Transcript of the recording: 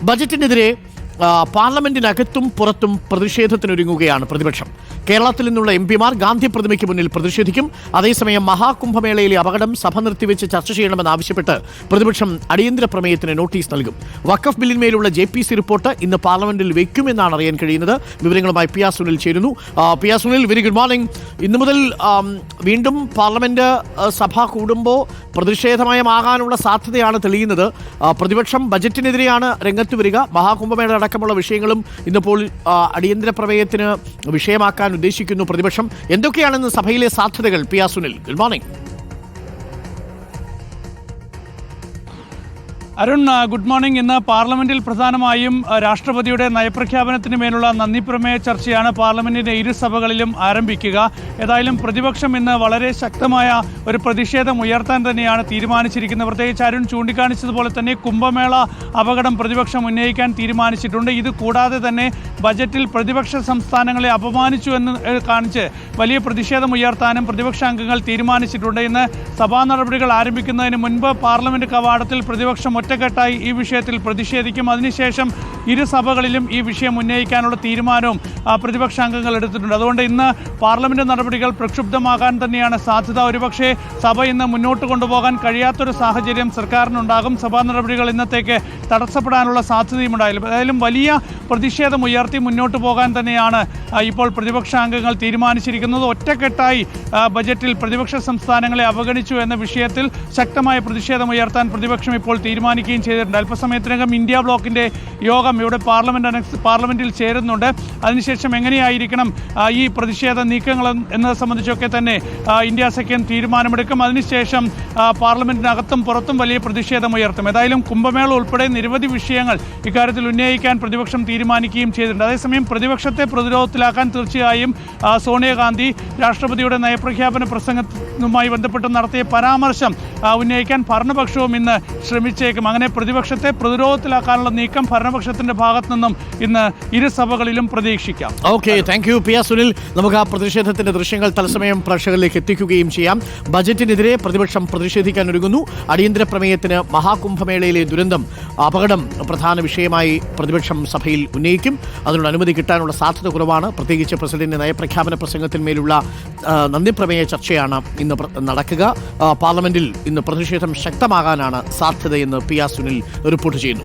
ബജറ്റിനെതിരെ പാർലമെന്റിനകത്തും പുറത്തും പ്രതിഷേധത്തിനൊരുങ്ങുകയാണ് പ്രതിപക്ഷം. കേരളത്തിൽ നിന്നുള്ള എംപിമാർ ഗാന്ധി പ്രതിമയ്ക്ക് മുന്നിൽ പ്രതിഷേധിക്കും. അതേസമയം മഹാകുംഭമേളയിലെ അപകടം സഭ നിർത്തിവെച്ച് ചർച്ച ചെയ്യണമെന്നാവശ്യപ്പെട്ട് പ്രതിപക്ഷം അടിയന്തര പ്രമേയത്തിന് നോട്ടീസ് നൽകും. വഖഫ് ബില്ലിന്മേലുള്ള JPC റിപ്പോർട്ട് ഇന്ന് പാർലമെന്റിൽ വയ്ക്കുമെന്നാണ് അറിയാൻ കഴിയുന്നത്. വിവരങ്ങളുമായി പി ആർ സുനിൽ ചേരുന്നു. P R Sunil, very good morning. ഇന്നു മുതൽ വീണ്ടും പാർലമെന്റ് സഭ കൂടുമ്പോൾ പ്രതിഷേധമയമാകാനുള്ള സാധ്യതയാണ് തെളിയുന്നത്. പ്രതിപക്ഷം ബജറ്റിനെതിരെയാണ് രംഗത്ത് വരിക. മഹാകുംഭമേള അടക്കമുള്ള വിഷയങ്ങളും ഇന്നിപ്പോൾ അടിയന്തര പ്രമേയത്തിന് വിഷയമാക്കാൻ ഉദ്ദേശിക്കുന്നു പ്രതിപക്ഷം. എന്തൊക്കെയാണെന്ന് സഭയിലെ സാധ്യതകൾ? P R Sunil, good morning. Arun, good morning. ഇന്ന് പാർലമെന്റിൽ പ്രധാനമായും രാഷ്ട്രപതിയുടെ നയപ്രഖ്യാപനത്തിന് മേലുള്ള നന്ദി പ്രമേയ ചർച്ചയാണ് പാർലമെന്റിന്റെ ഇരുസഭകളിലും ആരംഭിക്കുക. ഏതായാലും പ്രതിപക്ഷം ഇന്ന് വളരെ ശക്തമായ ഒരു പ്രതിഷേധം ഉയർത്താൻ തന്നെയാണ് തീരുമാനിച്ചിരിക്കുന്നത്. പ്രത്യേകിച്ച് അരുൺ ചൂണ്ടിക്കാണിച്ചതുപോലെ തന്നെ കുംഭമേള അപകടം പ്രതിപക്ഷം ഉന്നയിക്കാൻ തീരുമാനിച്ചിട്ടുണ്ട്. ഇത് കൂടാതെ തന്നെ ബജറ്റിൽ പ്രതിപക്ഷ സംസ്ഥാനങ്ങളെ അപമാനിച്ചു എന്ന് കാണിച്ച് വലിയ പ്രതിഷേധം ഉയർത്താനും പ്രതിപക്ഷ അംഗങ്ങൾ തീരുമാനിച്ചിട്ടുണ്ട്. ഇന്ന് സഭാ നടപടികൾ ആരംഭിക്കുന്നതിന് മുൻപ് പാർലമെന്റ് കവാടത്തിൽ പ്രതിപക്ഷം ഒറ്റക്കെട്ടായി ഈ വിഷയത്തിൽ പ്രതിഷേധിക്കും. അതിനുശേഷം ഇരുസഭകളിലും ഈ വിഷയം ഉന്നയിക്കാനുള്ള തീരുമാനവും പ്രതിപക്ഷ അംഗങ്ങൾ എടുത്തിട്ടുണ്ട്. അതുകൊണ്ട് ഇന്ന് പാർലമെന്റ് നടപടികൾ പ്രക്ഷുബ്ധമാകാൻ തന്നെയാണ് സാധ്യത. ഒരുപക്ഷെ സഭ ഇന്ന് മുന്നോട്ട് കൊണ്ടുപോകാൻ കഴിയാത്തൊരു സാഹചര്യം സർക്കാരിനുണ്ടാകും. സഭാ നടപടികൾ ഇന്നത്തേക്ക് തടസ്സപ്പെടാനുള്ള സാധ്യതയും ഉണ്ടായാലും ഏതായാലും വലിയ പ്രതിഷേധം ഉയർത്തി മുന്നോട്ട് പോകാൻ തന്നെയാണ് ഇപ്പോൾ പ്രതിപക്ഷ അംഗങ്ങൾ തീരുമാനിച്ചിരിക്കുന്നത്. ഒറ്റക്കെട്ടായി ബജറ്റിൽ പ്രതിപക്ഷ സംസ്ഥാനങ്ങളെ അവഗണിച്ചു എന്ന വിഷയത്തിൽ ശക്തമായ പ്രതിഷേധം ഉയർത്താൻ പ്രതിപക്ഷം ഇപ്പോൾ തീരുമാനിക്കുകയും ചെയ്തിട്ടുണ്ട്. അല്പസമയത്തിനകം ഇന്ത്യ ബ്ലോക്കിന്റെ യോഗം ഇവിടെ പാർലമെന്റിൽ ചേരുന്നുണ്ട്. അതിനുശേഷം എങ്ങനെയായിരിക്കണം ഈ പ്രതിഷേധ നീക്കങ്ങൾ എന്നത് സംബന്ധിച്ചൊക്കെ തന്നെ ഇന്ത്യ സഖ്യം തീരുമാനമെടുക്കും. അതിനുശേഷം പാർലമെന്റിനകത്തും പുറത്തും വലിയ പ്രതിഷേധം ഉയർത്തും. ഏതായാലും കുംഭമേള ഉൾപ്പെടെ നിരവധി വിഷയങ്ങൾ ഇക്കാര്യത്തിൽ ഉന്നയിക്കാൻ പ്രതിപക്ഷം തീരുമാനിക്കുകയും ചെയ്തിട്ടുണ്ട്. അതേസമയം പ്രതിപക്ഷത്തെ പ്രതിരോധത്തിലാക്കാൻ തീർച്ചയായും സോണിയാഗാന്ധി രാഷ്ട്രപതിയുടെ നയപ്രഖ്യാപന പ്രസംഗവുമായി ബന്ധപ്പെട്ട് നടത്തിയ പരാമർശം ഉന്നയിക്കാൻ ഭരണപക്ഷവും ഇന്ന് ശ്രമിച്ചേക്കും. അങ്ങനെ പ്രതിപക്ഷത്തെ പ്രതിരോധത്തിലാക്കാനുള്ള നീക്കം ഭരണപക്ഷത്തിന്റെ ഭാഗത്തു നിന്നും ഇന്ന് ഇരുസഭകളിലും പ്രതീക്ഷിക്കാം. Okay, thank you P R Sunil. നമുക്ക് ആ പ്രതിഷേധത്തിന്റെ ദൃശ്യങ്ങൾ തത്സമയം പ്രേക്ഷകരിലേക്ക് എത്തിക്കുകയും ചെയ്യാം. ബജറ്റിനെതിരെ പ്രതിപക്ഷം പ്രതിഷേധിക്കാൻ ഒരുങ്ങുന്നു. അടിയന്തര പ്രമേയത്തിന് മഹാകുംഭമേളയിലെ ദുരന്തം, അപകടം പ്രധാന വിഷയമായി പ്രതിപക്ഷം സഭയിൽ ഉന്നയിക്കും. അതിനുള്ള അനുമതി കിട്ടാനുള്ള സാധ്യത കുറവാണ്. പ്രത്യേകിച്ച് പ്രസിഡന്റിന്റെ നയപ്രഖ്യാപന പ്രസംഗത്തിന്മേലുള്ള നന്ദിപ്രമേയ ചർച്ചയാണ് ഇന്ന് നടക്കുക. പാർലമെന്റിൽ ഇന്ന് പ്രതിഷേധം ശക്തമാകാനാണ് സാധ്യതയെന്ന് പി ആർ സുനിൽ റിപ്പോർട്ട് ചെയ്യുന്നു.